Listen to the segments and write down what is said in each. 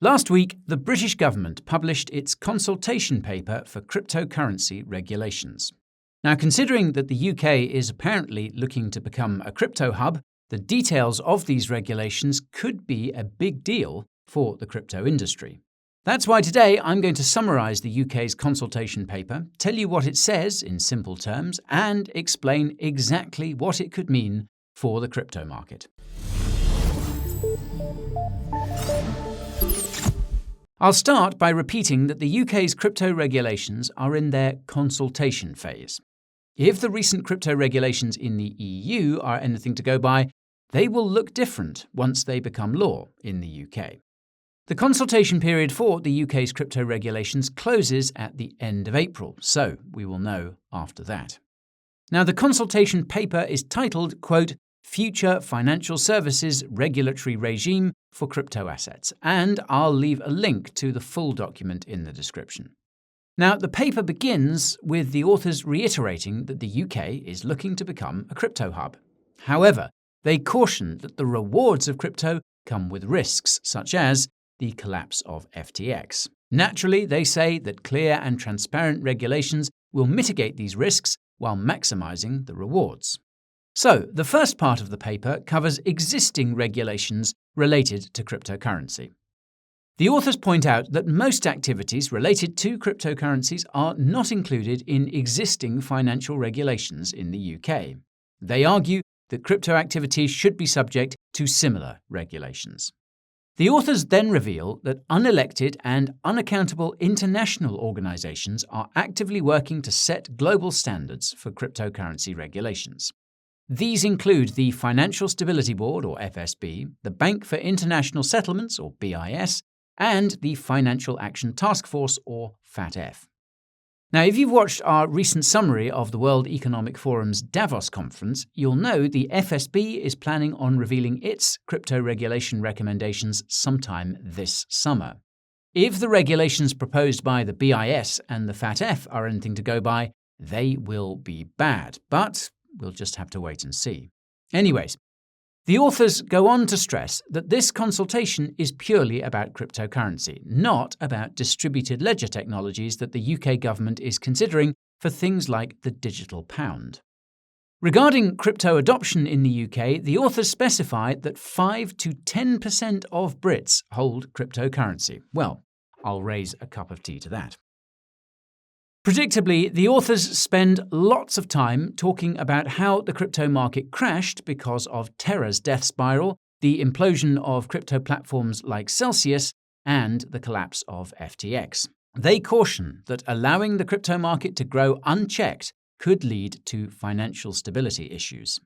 Last week, the British government published its consultation paper for cryptocurrency regulations. Now, considering that the UK is apparently looking to become a crypto hub, the details of these regulations could be a big deal for the crypto industry. That's why today I'm going to summarise the UK's consultation paper, tell you what it says in simple terms, and explain exactly what it could mean for the crypto market. I'll start by repeating that the UK's crypto regulations are in their consultation phase. If the recent crypto regulations in the EU are anything to go by, they will look different once they become law in the UK. The consultation period for the UK's crypto regulations closes at the end of April, so we will know after that. Now, the consultation paper is titled, quote, Future Financial Services Regulatory Regime for Crypto Assets, and I'll leave a link to the full document in the description. Now, the paper begins with the authors reiterating that the UK is looking to become a crypto hub. However, they caution that the rewards of crypto come with risks, such as the collapse of FTX. Naturally, they say that clear and transparent regulations will mitigate these risks while maximising the rewards. So, the first part of the paper covers existing regulations related to cryptocurrency. The authors point out that most activities related to cryptocurrencies are not included in existing financial regulations in the UK. They argue that crypto activities should be subject to similar regulations. The authors then reveal that unelected and unaccountable international organisations are actively working to set global standards for cryptocurrency regulations. These include the Financial Stability Board, or FSB, the Bank for International Settlements, or BIS, and the Financial Action Task Force, or FATF. Now, if you've watched our recent summary of the World Economic Forum's Davos conference, you'll know the FSB is planning on revealing its crypto regulation recommendations sometime this summer. If the regulations proposed by the BIS and the FATF are anything to go by, they will be bad, but we'll just have to wait and see. Anyways, the authors go on to stress that this consultation is purely about cryptocurrency, not about distributed ledger technologies that the UK government is considering for things like the digital pound. Regarding crypto adoption in the UK, the authors specify that 5 to 10% of Brits hold cryptocurrency. Well, I'll raise a cup of tea to that. Predictably, the authors spend lots of time talking about how the crypto market crashed because of Terra's death spiral, the implosion of crypto platforms like Celsius, and the collapse of FTX. They caution that allowing the crypto market to grow unchecked could lead to financial stability issues.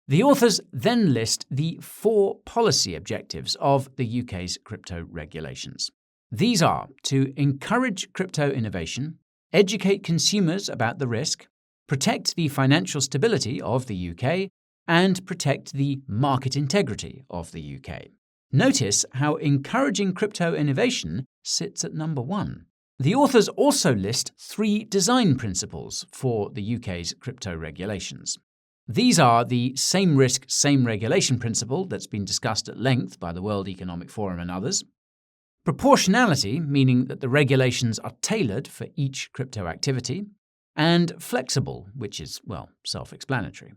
The authors then list the 4 policy objectives of the UK's crypto regulations. These are to encourage crypto innovation, educate consumers about the risk, protect the financial stability of the UK, and protect the market integrity of the UK. Notice how encouraging crypto innovation sits at number 1. The authors also list 3 design principles for the UK's crypto regulations. These are the same risk, same regulation principle that's been discussed at length by the World Economic Forum and others, proportionality, meaning that the regulations are tailored for each crypto activity, and flexible, which is, well, self-explanatory.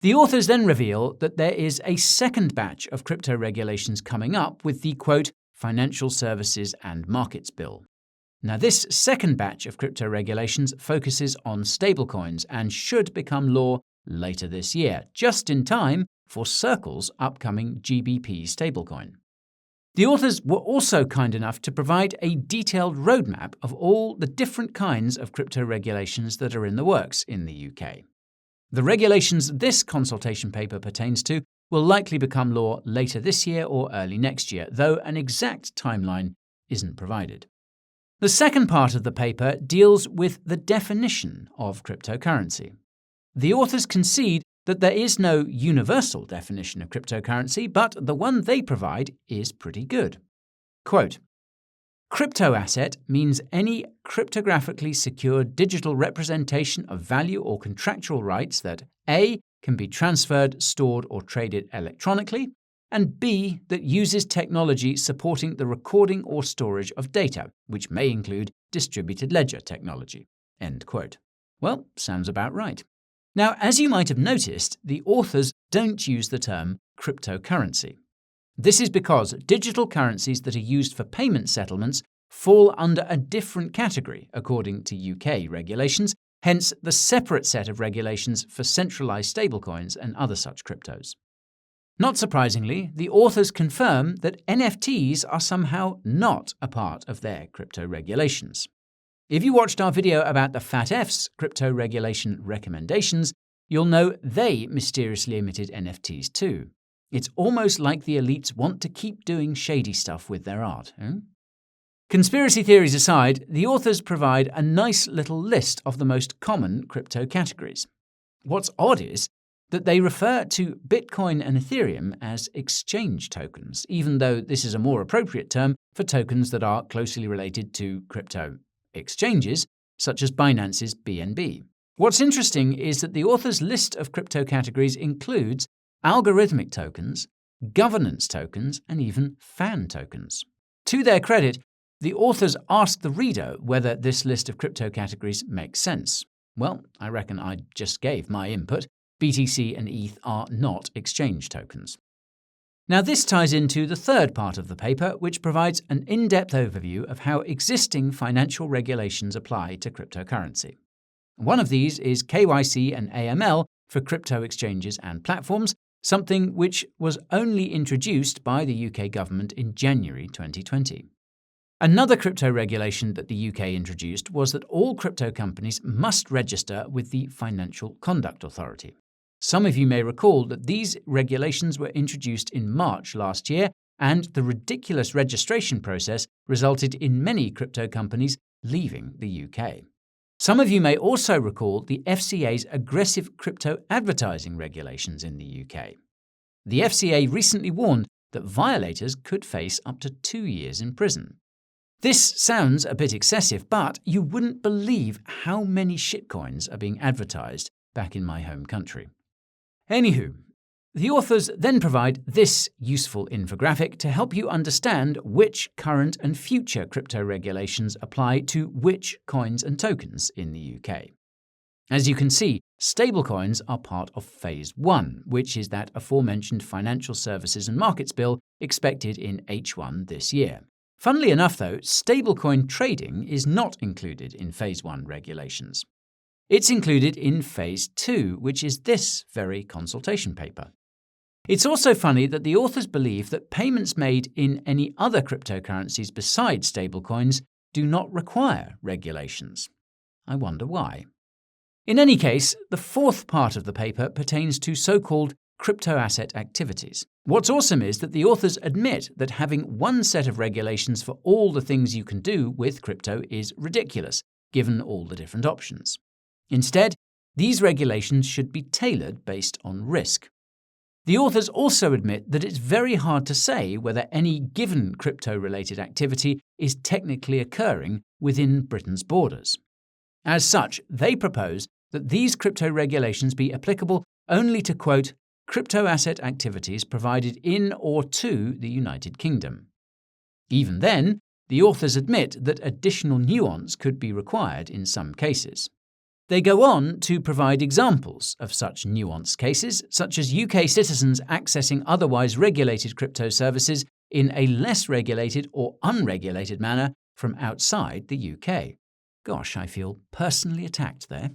The authors then reveal that there is a second batch of crypto regulations coming up with the, quote, Financial Services and Markets Bill. Now, this second batch of crypto regulations focuses on stablecoins and should become law later this year, just in time for Circle's upcoming GBP stablecoin. The authors were also kind enough to provide a detailed roadmap of all the different kinds of crypto regulations that are in the works in the UK. The regulations this consultation paper pertains to will likely become law later this year or early next year, though an exact timeline isn't provided. The second part of the paper deals with the definition of cryptocurrency. The authors concede that there is no universal definition of cryptocurrency, but the one they provide is pretty good. Quote, Crypto asset means any cryptographically secured digital representation of value or contractual rights that A. can be transferred, stored, or traded electronically, and B, that uses technology supporting the recording or storage of data, which may include distributed ledger technology." End quote. Well, sounds about right. Now, as you might have noticed, the authors don't use the term cryptocurrency. This is because digital currencies that are used for payment settlements fall under a different category according to UK regulations, hence the separate set of regulations for centralized stablecoins and other such cryptos. Not surprisingly, the authors confirm that NFTs are somehow not a part of their crypto regulations. If you watched our video about the FATF's crypto regulation recommendations, you'll know they mysteriously omitted NFTs too. It's almost like the elites want to keep doing shady stuff with their art. Conspiracy theories aside, the authors provide a nice little list of the most common crypto categories. What's odd is that they refer to Bitcoin and Ethereum as exchange tokens, even though this is a more appropriate term for tokens that are closely related to crypto exchanges, such as Binance's BNB. What's interesting is that the author's list of crypto categories includes algorithmic tokens, governance tokens, and even fan tokens. To their credit, the authors ask the reader whether this list of crypto categories makes sense. Well, I reckon I just gave my input. BTC and ETH are not exchange tokens. Now, this ties into the third part of the paper, which provides an in-depth overview of how existing financial regulations apply to cryptocurrency. One of these is KYC and AML for crypto exchanges and platforms, something which was only introduced by the UK government in January 2020. Another crypto regulation that the UK introduced was that all crypto companies must register with the Financial Conduct Authority. Some of you may recall that these regulations were introduced in March last year, and the ridiculous registration process resulted in many crypto companies leaving the UK. Some of you may also recall the FCA's aggressive crypto advertising regulations in the UK. The FCA recently warned that violators could face up to 2 years in prison. This sounds a bit excessive, but you wouldn't believe how many shitcoins are being advertised back in my home country. Anywho, the authors then provide this useful infographic to help you understand which current and future crypto regulations apply to which coins and tokens in the UK. As you can see, stablecoins are part of Phase 1, which is that aforementioned Financial Services and Markets Bill expected in H1 this year. Funnily enough, though, stablecoin trading is not included in Phase 1 regulations. It's included in Phase 2, which is this very consultation paper. It's also funny that the authors believe that payments made in any other cryptocurrencies besides stablecoins do not require regulations. I wonder why. In any case, the fourth part of the paper pertains to so-called crypto asset activities. What's awesome is that the authors admit that having one set of regulations for all the things you can do with crypto is ridiculous, given all the different options. Instead, these regulations should be tailored based on risk. The authors also admit that it's very hard to say whether any given crypto-related activity is technically occurring within Britain's borders. As such, they propose that these crypto regulations be applicable only to, quote, crypto asset activities provided in or to the United Kingdom. Even then, the authors admit that additional nuance could be required in some cases. They go on to provide examples of such nuanced cases, such as UK citizens accessing otherwise regulated crypto services in a less regulated or unregulated manner from outside the UK. Gosh, I feel personally attacked there.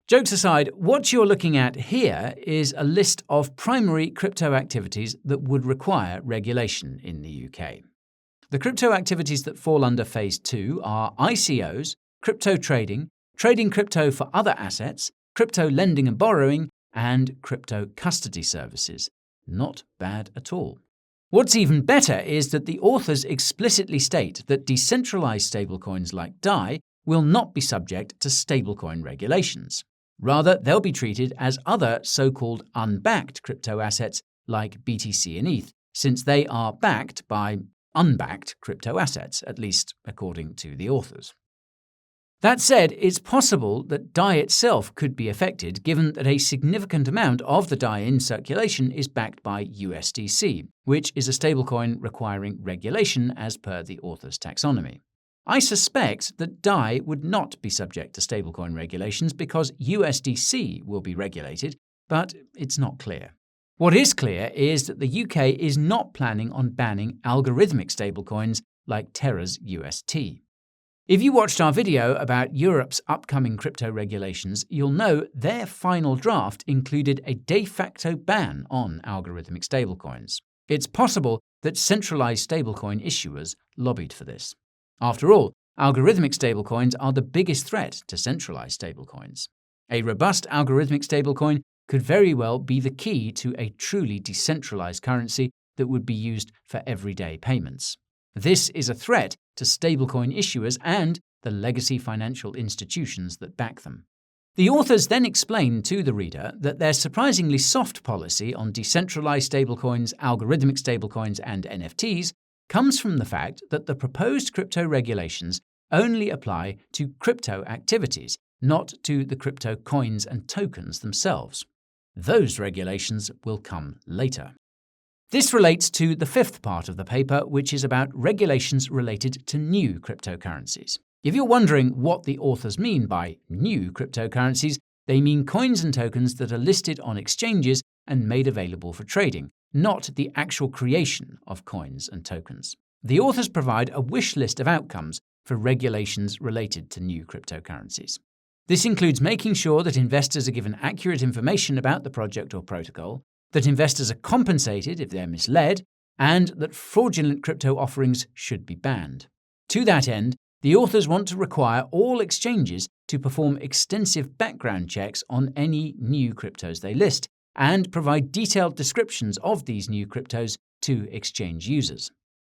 Jokes aside, what you're looking at here is a list of primary crypto activities that would require regulation in the UK. The crypto activities that fall under Phase 2 are ICOs, crypto trading, trading crypto for other assets, crypto lending and borrowing, and crypto custody services. Not bad at all. What's even better is that the authors explicitly state that decentralized stablecoins like DAI will not be subject to stablecoin regulations. Rather, they'll be treated as other so-called unbacked crypto assets like BTC and ETH, since they are backed by unbacked crypto assets, at least according to the authors. That said, it's possible that DAI itself could be affected, given that a significant amount of the DAI in circulation is backed by USDC, which is a stablecoin requiring regulation as per the author's taxonomy. I suspect that DAI would not be subject to stablecoin regulations because USDC will be regulated, but it's not clear. What is clear is that the UK is not planning on banning algorithmic stablecoins like Terra's UST. If you watched our video about Europe's upcoming crypto regulations, you'll know their final draft included a de facto ban on algorithmic stablecoins. It's possible that centralized stablecoin issuers lobbied for this. After all, algorithmic stablecoins are the biggest threat to centralized stablecoins. A robust algorithmic stablecoin could very well be the key to a truly decentralized currency that would be used for everyday payments. This is a threat to stablecoin issuers and the legacy financial institutions that back them. The authors then explain to the reader that their surprisingly soft policy on decentralized stablecoins, algorithmic stablecoins, and NFTs comes from the fact that the proposed crypto regulations only apply to crypto activities, not to the crypto coins and tokens themselves. Those regulations will come later. This relates to the fifth part of the paper, which is about regulations related to new cryptocurrencies. If you're wondering what the authors mean by new cryptocurrencies, they mean coins and tokens that are listed on exchanges and made available for trading, not the actual creation of coins and tokens. The authors provide a wish list of outcomes for regulations related to new cryptocurrencies. This includes making sure that investors are given accurate information about the project or protocol, that investors are compensated if they're misled, and that fraudulent crypto offerings should be banned. To that end, the authors want to require all exchanges to perform extensive background checks on any new cryptos they list, and provide detailed descriptions of these new cryptos to exchange users.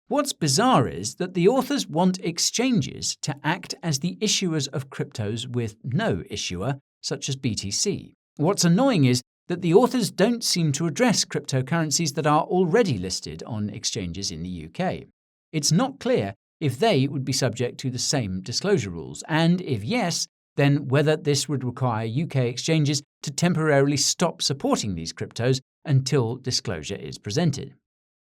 What's bizarre is that the authors want exchanges to act as the issuers of cryptos with no issuer, such as BTC. What's annoying is that the authors don't seem to address cryptocurrencies that are already listed on exchanges in the UK. It's not clear if they would be subject to the same disclosure rules, and if yes, then whether this would require UK exchanges to temporarily stop supporting these cryptos until disclosure is presented.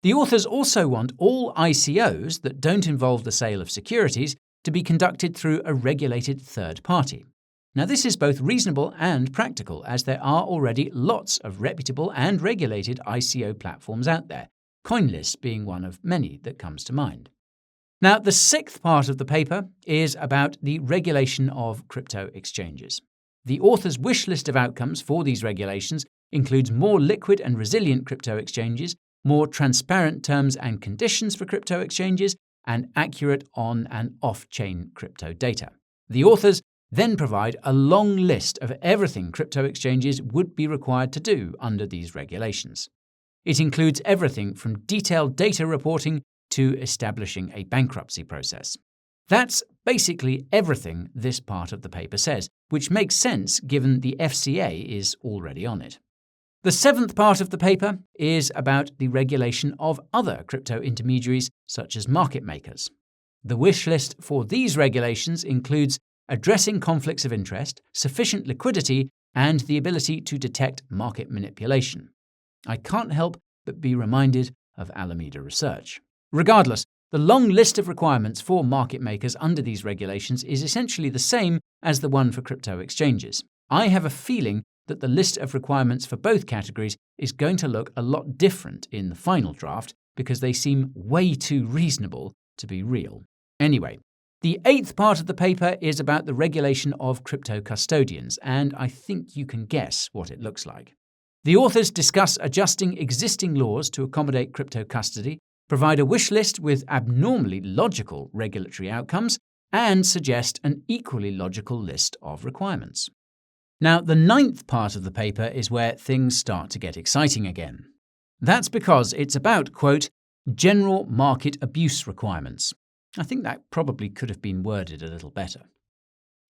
The authors also want all ICOs that don't involve the sale of securities to be conducted through a regulated third party. Now, this is both reasonable and practical, as there are already lots of reputable and regulated ICO platforms out there, CoinList being one of many that comes to mind. Now, the sixth part of the paper is about the regulation of crypto exchanges. The author's wish list of outcomes for these regulations includes more liquid and resilient crypto exchanges, more transparent terms and conditions for crypto exchanges, and accurate on- and off-chain crypto data. The authors then provide a long list of everything crypto exchanges would be required to do under these regulations. It includes everything from detailed data reporting to establishing a bankruptcy process. That's basically everything this part of the paper says, which makes sense given the FCA is already on it. The seventh part of the paper is about the regulation of other crypto intermediaries, such as market makers. The wish list for these regulations includes addressing conflicts of interest, sufficient liquidity, and the ability to detect market manipulation. I can't help but be reminded of Alameda Research. Regardless, the long list of requirements for market makers under these regulations is essentially the same as the one for crypto exchanges. I have a feeling that the list of requirements for both categories is going to look a lot different in the final draft because they seem way too reasonable to be real. Anyway, the eighth part of the paper is about the regulation of crypto custodians, and I think you can guess what it looks like. The authors discuss adjusting existing laws to accommodate crypto custody, provide a wish list with abnormally logical regulatory outcomes, and suggest an equally logical list of requirements. Now, the ninth part of the paper is where things start to get exciting again. That's because it's about, quote, general market abuse requirements. I think that probably could have been worded a little better.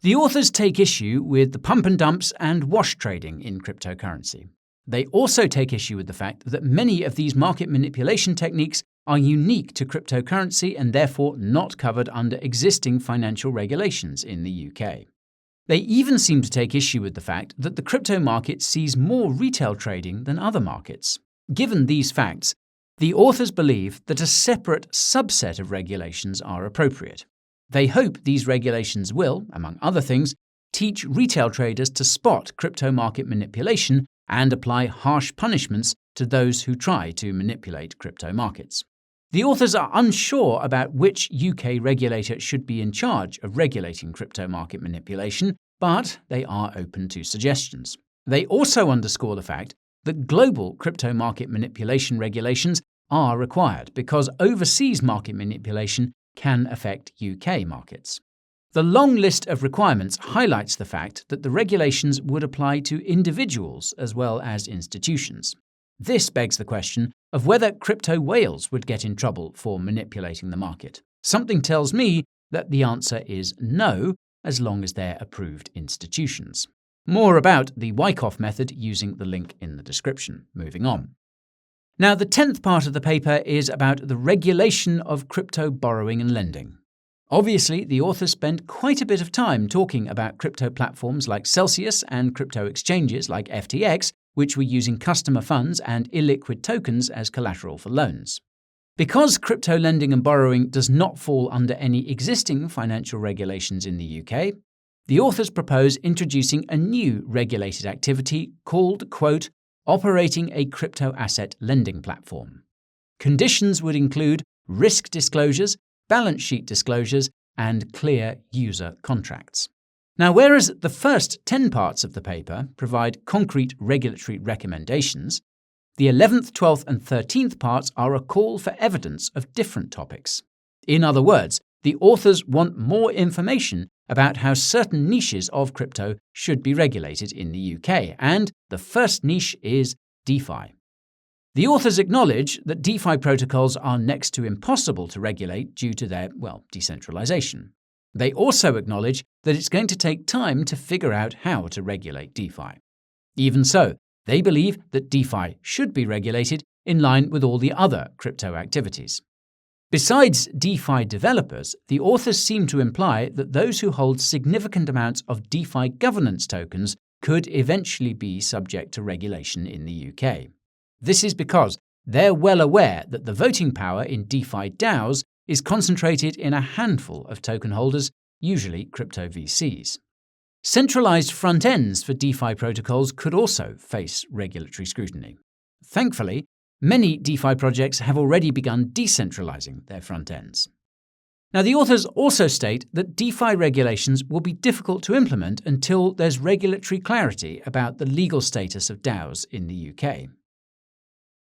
The authors take issue with the pump and dumps and wash trading in cryptocurrency. They also take issue with the fact that many of these market manipulation techniques are unique to cryptocurrency and therefore not covered under existing financial regulations in the UK. They even seem to take issue with the fact that the crypto market sees more retail trading than other markets. Given these facts, the authors believe that a separate subset of regulations are appropriate. They hope these regulations will, among other things, teach retail traders to spot crypto market manipulation and apply harsh punishments to those who try to manipulate crypto markets. The authors are unsure about which UK regulator should be in charge of regulating crypto market manipulation, but they are open to suggestions. They also underscore the fact that global crypto market manipulation regulations are required because overseas market manipulation can affect UK markets. The long list of requirements highlights the fact that the regulations would apply to individuals as well as institutions. This begs the question of whether crypto whales would get in trouble for manipulating the market. Something tells me that the answer is no, as long as they're approved institutions. More about the Wyckoff method using the link in the description. Moving on. Now, the 10th part of the paper is about the regulation of crypto borrowing and lending. Obviously, the authors spend quite a bit of time talking about crypto platforms like Celsius and crypto exchanges like FTX, which were using customer funds and illiquid tokens as collateral for loans. Because crypto lending and borrowing does not fall under any existing financial regulations in the UK, the authors propose introducing a new regulated activity called, quote, operating a crypto asset lending platform. Conditions would include risk disclosures, balance sheet disclosures, and clear user contracts. Now, whereas the first 10 parts of the paper provide concrete regulatory recommendations, the 11th, 12th, and 13th parts are a call for evidence of different topics. In other words, the authors want more information about how certain niches of crypto should be regulated in the UK, and the first niche is DeFi. The authors acknowledge that DeFi protocols are next to impossible to regulate due to their, decentralization. They also acknowledge that it's going to take time to figure out how to regulate DeFi. Even so, they believe that DeFi should be regulated in line with all the other crypto activities. Besides DeFi developers, the authors seem to imply that those who hold significant amounts of DeFi governance tokens could eventually be subject to regulation in the UK. This is because they're well aware that the voting power in DeFi DAOs is concentrated in a handful of token holders, usually crypto VCs. Centralized front ends for DeFi protocols could also face regulatory scrutiny. Thankfully, many DeFi projects have already begun decentralizing their front ends. Now, the authors also state that DeFi regulations will be difficult to implement until there's regulatory clarity about the legal status of DAOs in the UK.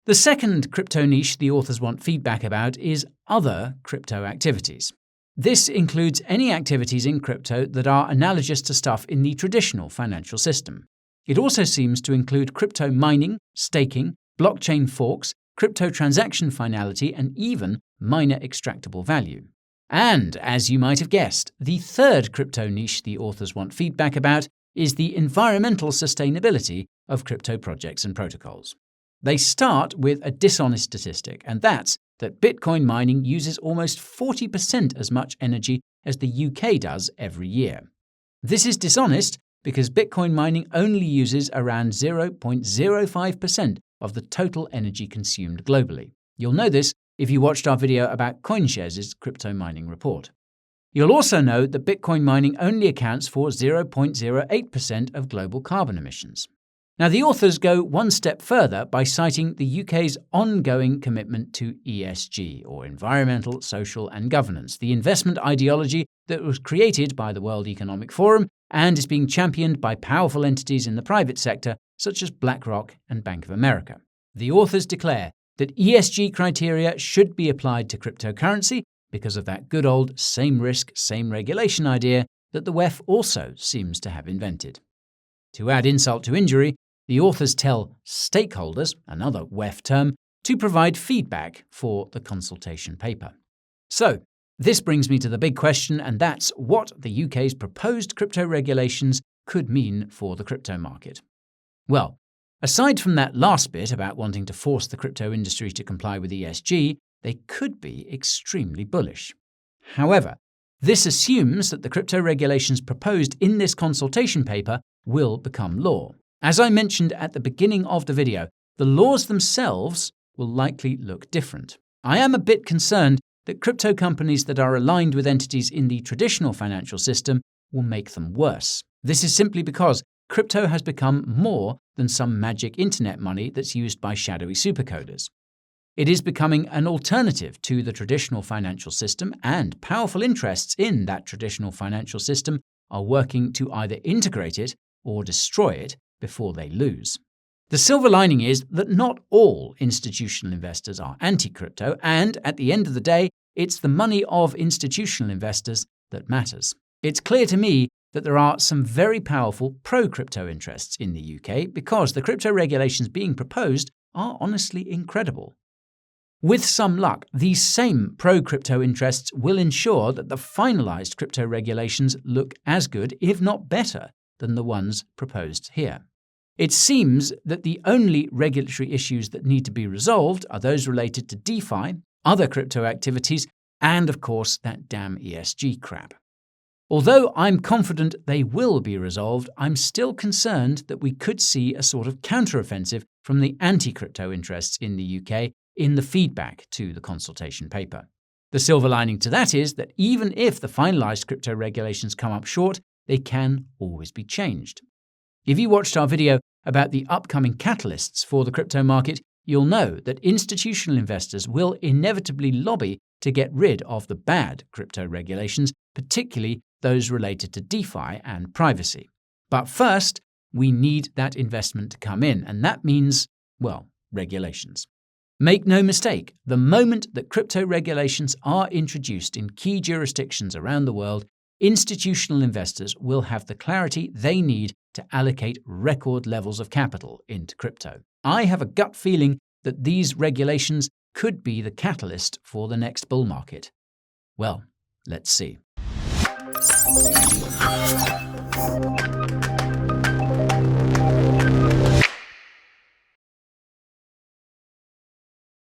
The second crypto niche the authors want feedback about is other crypto activities. This includes any activities in crypto that are analogous to stuff in the traditional financial system. It also seems to include crypto mining, staking, blockchain forks, crypto transaction finality, and even miner extractable value. And, as you might have guessed, the third crypto niche the authors want feedback about is the environmental sustainability of crypto projects and protocols. They start with a dishonest statistic, and that's that Bitcoin mining uses almost 40% as much energy as the UK does every year. This is dishonest because Bitcoin mining only uses around 0.05% of the total energy consumed globally. You'll know this if you watched our video about CoinShares' crypto mining report. You'll also know that Bitcoin mining only accounts for 0.08% of global carbon emissions. Now, the authors go one step further by citing the UK's ongoing commitment to ESG, or environmental, social and governance, the investment ideology that was created by the World Economic Forum and is being championed by powerful entities in the private sector such as BlackRock and Bank of America. The authors declare that ESG criteria should be applied to cryptocurrency because of that good old same risk, same regulation idea that the WEF also seems to have invented. To add insult to injury, the authors tell stakeholders, another WEF term, to provide feedback for the consultation paper. So, this brings me to the big question, and that's what the UK's proposed crypto regulations could mean for the crypto market. Well, Aside from that last bit about wanting to force the crypto industry to comply with ESG, they could be extremely bullish. However, this assumes that the crypto regulations proposed in this consultation paper will become law. As I mentioned at the beginning of the video, the laws themselves will likely look different. I am a bit concerned that crypto companies that are aligned with entities in the traditional financial system will make them worse. This is simply because crypto has become more than some magic internet money that's used by shadowy supercoders. It is becoming an alternative to the traditional financial system, and powerful interests in that traditional financial system are working to either integrate it or destroy it before they lose. The silver lining is that not all institutional investors are anti-crypto, and at the end of the day, it's the money of institutional investors that matters. It's clear to me that there are some very powerful pro-crypto interests in the UK because the crypto regulations being proposed are honestly incredible. With some luck, these same pro-crypto interests will ensure that the finalised crypto regulations look as good, if not better, than the ones proposed here. It seems that the only regulatory issues that need to be resolved are those related to DeFi, other crypto activities, and of course that damn ESG crap. Although I'm confident they will be resolved, I'm still concerned that we could see a sort of counteroffensive from the anti-crypto interests in the UK in the feedback to the consultation paper. The silver lining to that is that even if the finalised crypto regulations come up short, they can always be changed. If you watched our video about the upcoming catalysts for the crypto market, you'll know that institutional investors will inevitably lobby to get rid of the bad crypto regulations, particularly those related to DeFi and privacy. But first, we need that investment to come in, and that means, well, regulations. Make no mistake, the moment that crypto regulations are introduced in key jurisdictions around the world, institutional investors will have the clarity they need to allocate record levels of capital into crypto. I have a gut feeling that these regulations could be the catalyst for the next bull market. Well, let's see.